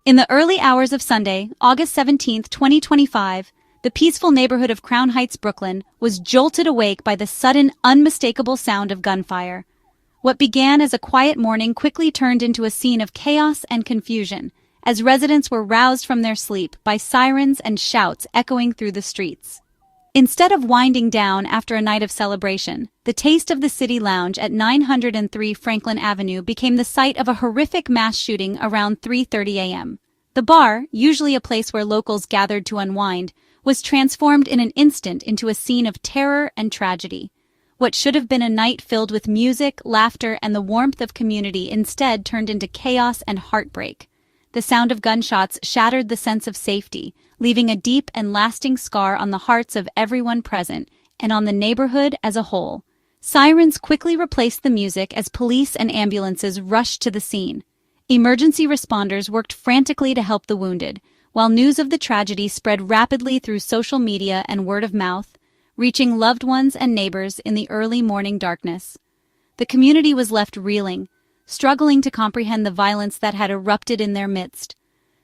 In the early hours of Sunday, August 17, 2025, the peaceful neighborhood of Crown Heights, Brooklyn, was jolted awake by the sudden, unmistakable sound of gunfire. What began as a quiet morning quickly turned into a scene of chaos and confusion, as residents were roused from their sleep by sirens and shouts echoing through the streets. Instead of winding down after a night of celebration, the Taste of the City Lounge at 903 Franklin Avenue became the site of a horrific mass shooting around 3:30 a.m. The bar, usually a place where locals gathered to unwind, was transformed in an instant into a scene of terror and tragedy. What should have been a night filled with music, laughter, and the warmth of community instead turned into chaos and heartbreak. The sound of gunshots shattered the sense of safety, leaving a deep and lasting scar on the hearts of everyone present and on the neighborhood as a whole. Sirens quickly replaced the music as police and ambulances rushed to the scene. Emergency responders worked frantically to help the wounded, while news of the tragedy spread rapidly through social media and word of mouth, reaching loved ones and neighbors in the early morning darkness. The community was left reeling, struggling to comprehend the violence that had erupted in their midst.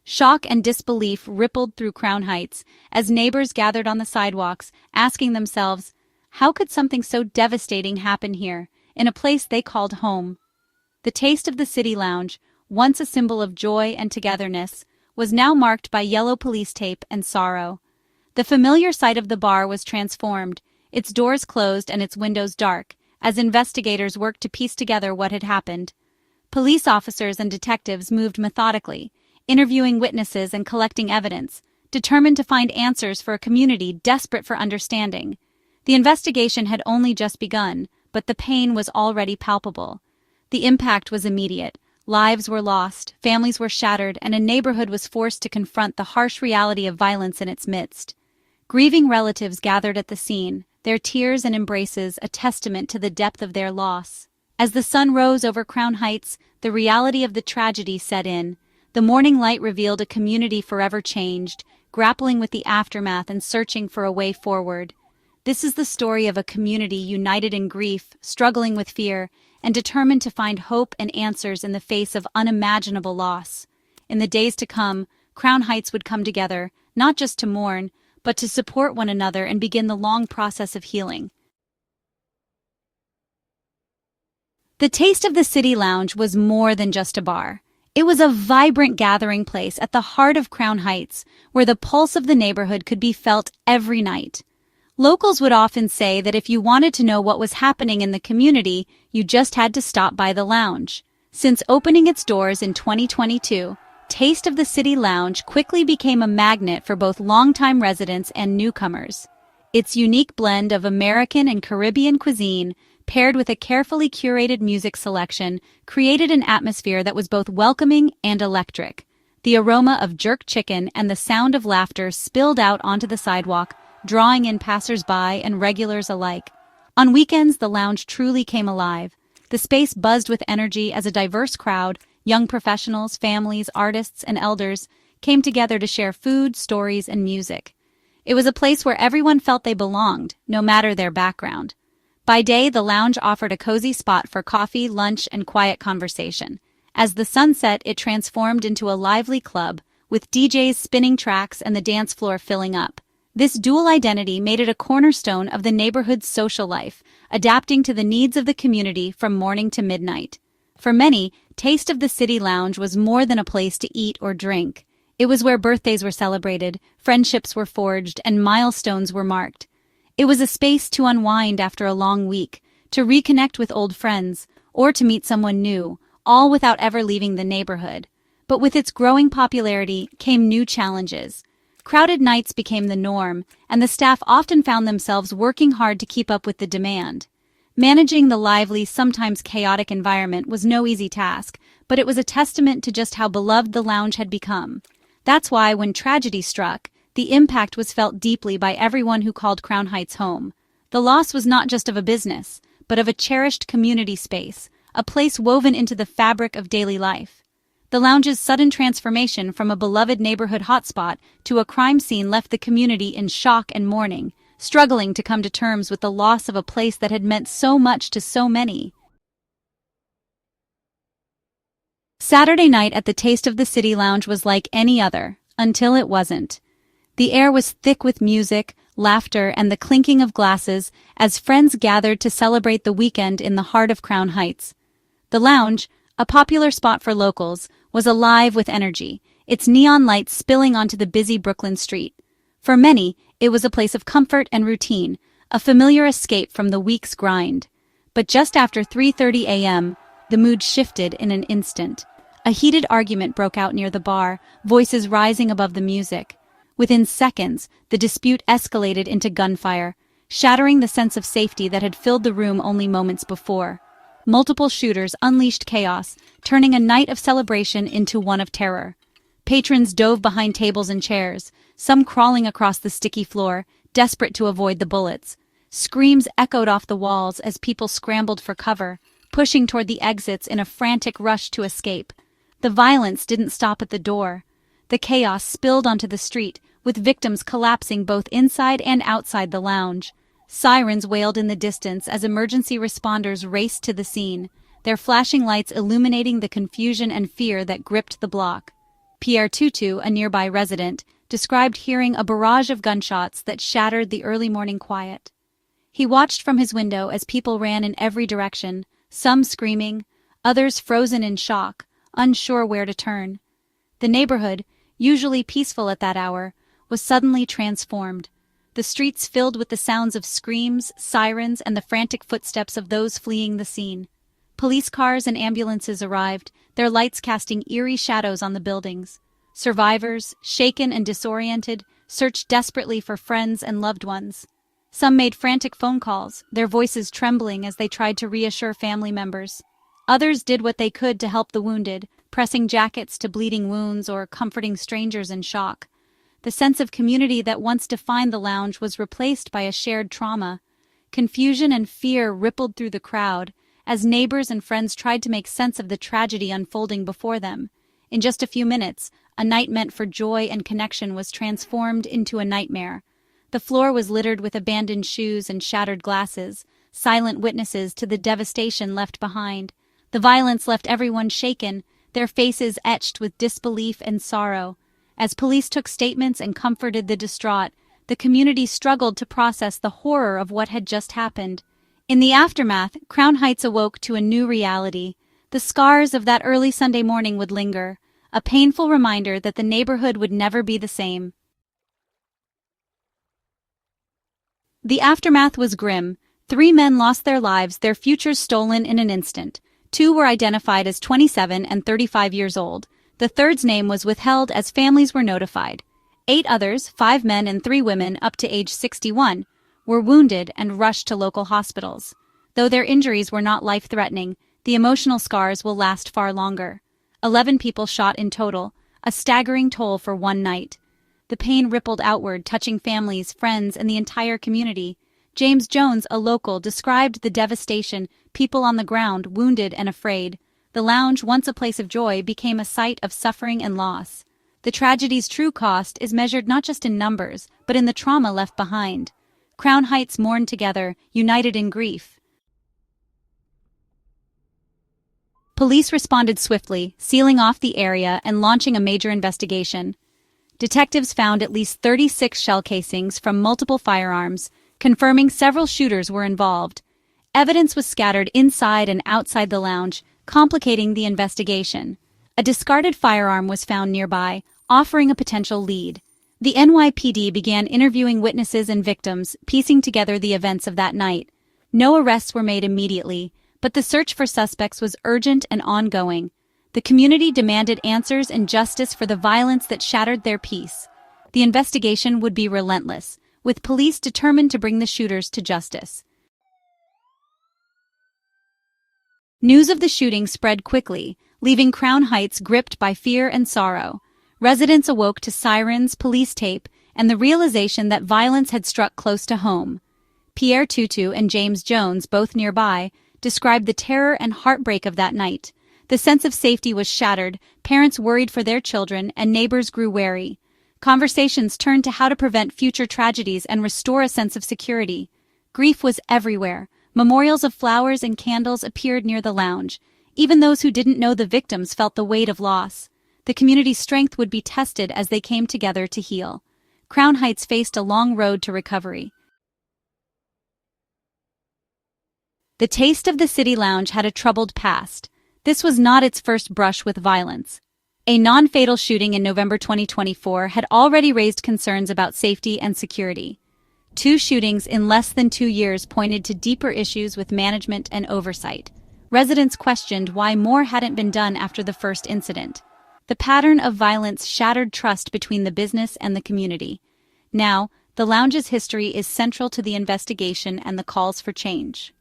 Shock and disbelief rippled through Crown Heights as neighbors gathered on the sidewalks, asking themselves, how could something so devastating happen here, in a place they called home? The Taste of the City Lounge, once a symbol of joy and togetherness, was now marked by yellow police tape and sorrow. The familiar sight of the bar was transformed, its doors closed and its windows dark, as investigators worked to piece together what had happened. Police officers and detectives moved methodically, interviewing witnesses and collecting evidence, determined to find answers for a community desperate for understanding. The investigation had only just begun, but the pain was already palpable. The impact was immediate. Lives were lost, families were shattered, and a neighborhood was forced to confront the harsh reality of violence in its midst. Grieving relatives gathered at the scene, their tears and embraces a testament to the depth of their loss. As the sun rose over Crown Heights, the reality of the tragedy set in. The morning light revealed a community forever changed, grappling with the aftermath and searching for a way forward. This is the story of a community united in grief, struggling with fear, and determined to find hope and answers in the face of unimaginable loss. In the days to come, Crown Heights would come together, not just to mourn, but to support one another and begin the long process of healing. The Taste of the City Lounge was more than just a bar. It was a vibrant gathering place at the heart of Crown Heights, where the pulse of the neighborhood could be felt every night. Locals would often say that if you wanted to know what was happening in the community, you just had to stop by the lounge. Since opening its doors in 2022, Taste of the City Lounge quickly became a magnet for both longtime residents and newcomers. Its unique blend of American and Caribbean cuisine, paired with a carefully curated music selection, created an atmosphere that was both welcoming and electric. The aroma of jerk chicken and the sound of laughter spilled out onto the sidewalk, drawing in passers-by and regulars alike. On weekends, the lounge truly came alive. The space buzzed with energy as a diverse crowd, young professionals, families, artists, and elders, came together to share food, stories, and music. It was a place where everyone felt they belonged, no matter their background. By day, the lounge offered a cozy spot for coffee, lunch, and quiet conversation. As the sun set, it transformed into a lively club, with DJs spinning tracks and the dance floor filling up. This dual identity made it a cornerstone of the neighborhood's social life, adapting to the needs of the community from morning to midnight. For many, Taste of the City Lounge was more than a place to eat or drink. It was where birthdays were celebrated, friendships were forged, and milestones were marked. It was a space to unwind after a long week, to reconnect with old friends, or to meet someone new, all without ever leaving the neighborhood. But with its growing popularity came new challenges. Crowded nights became the norm, and the staff often found themselves working hard to keep up with the demand. Managing the lively, sometimes chaotic environment was no easy task, but it was a testament to just how beloved the lounge had become. That's why, when tragedy struck, the impact was felt deeply by everyone who called Crown Heights home. The loss was not just of a business, but of a cherished community space, a place woven into the fabric of daily life. The lounge's sudden transformation from a beloved neighborhood hotspot to a crime scene left the community in shock and mourning, struggling to come to terms with the loss of a place that had meant so much to so many. Saturday night at the Taste of the City Lounge was like any other, until it wasn't. The air was thick with music, laughter, and the clinking of glasses as friends gathered to celebrate the weekend in the heart of Crown Heights. The lounge, a popular spot for locals, was alive with energy, its neon lights spilling onto the busy Brooklyn street. For many, it was a place of comfort and routine, a familiar escape from the week's grind. But just after 3:30 a.m., the mood shifted in an instant. A heated argument broke out near the bar, voices rising above the music. Within seconds, the dispute escalated into gunfire, shattering the sense of safety that had filled the room only moments before. Multiple shooters unleashed chaos, turning a night of celebration into one of terror. Patrons dove behind tables and chairs, some crawling across the sticky floor, desperate to avoid the bullets. Screams echoed off the walls as people scrambled for cover, pushing toward the exits in a frantic rush to escape. The violence didn't stop at the door. The chaos spilled onto the street, with victims collapsing both inside and outside the lounge. Sirens wailed in the distance as emergency responders raced to the scene, their flashing lights illuminating the confusion and fear that gripped the block. Pierre Tutu, a nearby resident, described hearing a barrage of gunshots that shattered the early morning quiet. He watched from his window as people ran in every direction, some screaming, others frozen in shock, unsure where to turn. The neighborhood, usually peaceful at that hour, was suddenly transformed. The streets filled with the sounds of screams, sirens, and the frantic footsteps of those fleeing the scene. Police cars and ambulances arrived, their lights casting eerie shadows on the buildings. Survivors, shaken and disoriented, searched desperately for friends and loved ones. Some made frantic phone calls, their voices trembling as they tried to reassure family members. Others did what they could to help the wounded, pressing jackets to bleeding wounds or comforting strangers in shock. The sense of community that once defined the lounge was replaced by a shared trauma. Confusion and fear rippled through the crowd as neighbors and friends tried to make sense of the tragedy unfolding before them. In just a few minutes, a night meant for joy and connection was transformed into a nightmare. The floor was littered with abandoned shoes and shattered glasses, silent witnesses to the devastation left behind. The violence left everyone shaken, their faces etched with disbelief and sorrow. As police took statements and comforted the distraught, the community struggled to process the horror of what had just happened. In the aftermath, Crown Heights awoke to a new reality. The scars of that early Sunday morning would linger, a painful reminder that the neighborhood would never be the same. The aftermath was grim. 3 men lost their lives, their futures stolen in an instant. 2 were identified as 27 and 35 years old. The third's name was withheld as families were notified. 8 others, 5 men and 3 women up to age 61, were wounded and rushed to local hospitals. Though their injuries were not life-threatening, the emotional scars will last far longer. 11 people shot in total, a staggering toll for one night. The pain rippled outward, touching families, friends, and the entire community. James Jones, a local, described the devastation, people on the ground, wounded and afraid. The lounge, once a place of joy, became a site of suffering and loss. The tragedy's true cost is measured not just in numbers, but in the trauma left behind. Crown Heights mourned together, united in grief. Police responded swiftly, sealing off the area and launching a major investigation. Detectives found at least 36 shell casings from multiple firearms, confirming several shooters were involved. Evidence was scattered inside and outside the lounge, complicating the investigation. A discarded firearm was found nearby, offering a potential lead. The NYPD began interviewing witnesses and victims, piecing together the events of that night. No arrests were made immediately, but the search for suspects was urgent and ongoing. The community demanded answers and justice for the violence that shattered their peace. The investigation would be relentless, with police determined to bring the shooters to justice. News of the shooting spread quickly, leaving Crown Heights gripped by fear and sorrow. Residents awoke to sirens, police tape, and the realization that violence had struck close to home. Pierre Tutu and James Jones, both nearby, described the terror and heartbreak of that night. The sense of safety was shattered, parents worried for their children, and neighbors grew wary. Conversations turned to how to prevent future tragedies and restore a sense of security. Grief was everywhere. Memorials of flowers and candles appeared near the lounge. Even those who didn't know the victims felt the weight of loss. The community's strength would be tested as they came together to heal. Crown Heights faced a long road to recovery. The Taste of the City Lounge had a troubled past. This was not its first brush with violence. A non-fatal shooting in November 2024 had already raised concerns about safety and security. 2 shootings in less than 2 years pointed to deeper issues with management and oversight. Residents questioned why more hadn't been done after the first incident. The pattern of violence shattered trust between the business and the community. Now, the lounge's history is central to the investigation and the calls for change.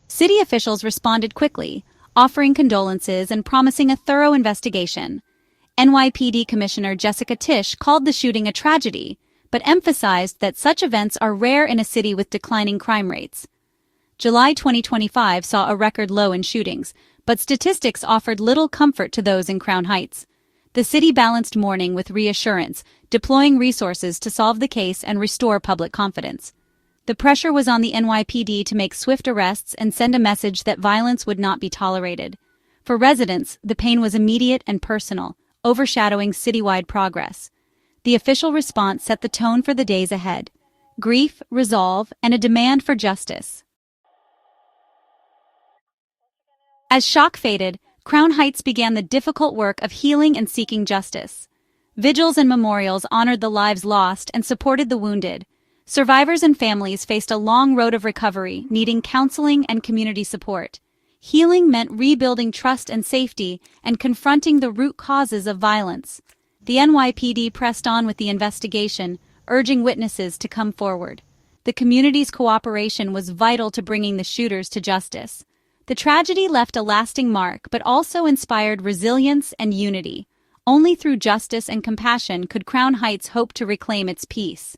City officials responded quickly, offering condolences and promising a thorough investigation. NYPD Commissioner Jessica Tisch called the shooting a tragedy, but emphasized that such events are rare in a city with declining crime rates. July 2025 saw a record low in shootings, but statistics offered little comfort to those in Crown Heights. The city balanced mourning with reassurance, deploying resources to solve the case and restore public confidence. The pressure was on the NYPD to make swift arrests and send a message that violence would not be tolerated. For residents, the pain was immediate and personal, overshadowing citywide progress. The official response set the tone for the days ahead: grief, resolve, and a demand for justice. As shock faded, Crown Heights began the difficult work of healing and seeking justice. Vigils and memorials honored the lives lost and supported the wounded. Survivors and families faced a long road of recovery, needing counseling and community support. Healing meant rebuilding trust and safety and confronting the root causes of violence. The NYPD pressed on with the investigation, urging witnesses to come forward. The community's cooperation was vital to bringing the shooters to justice. The tragedy left a lasting mark, but also inspired resilience and unity. Only through justice and compassion could Crown Heights hope to reclaim its peace.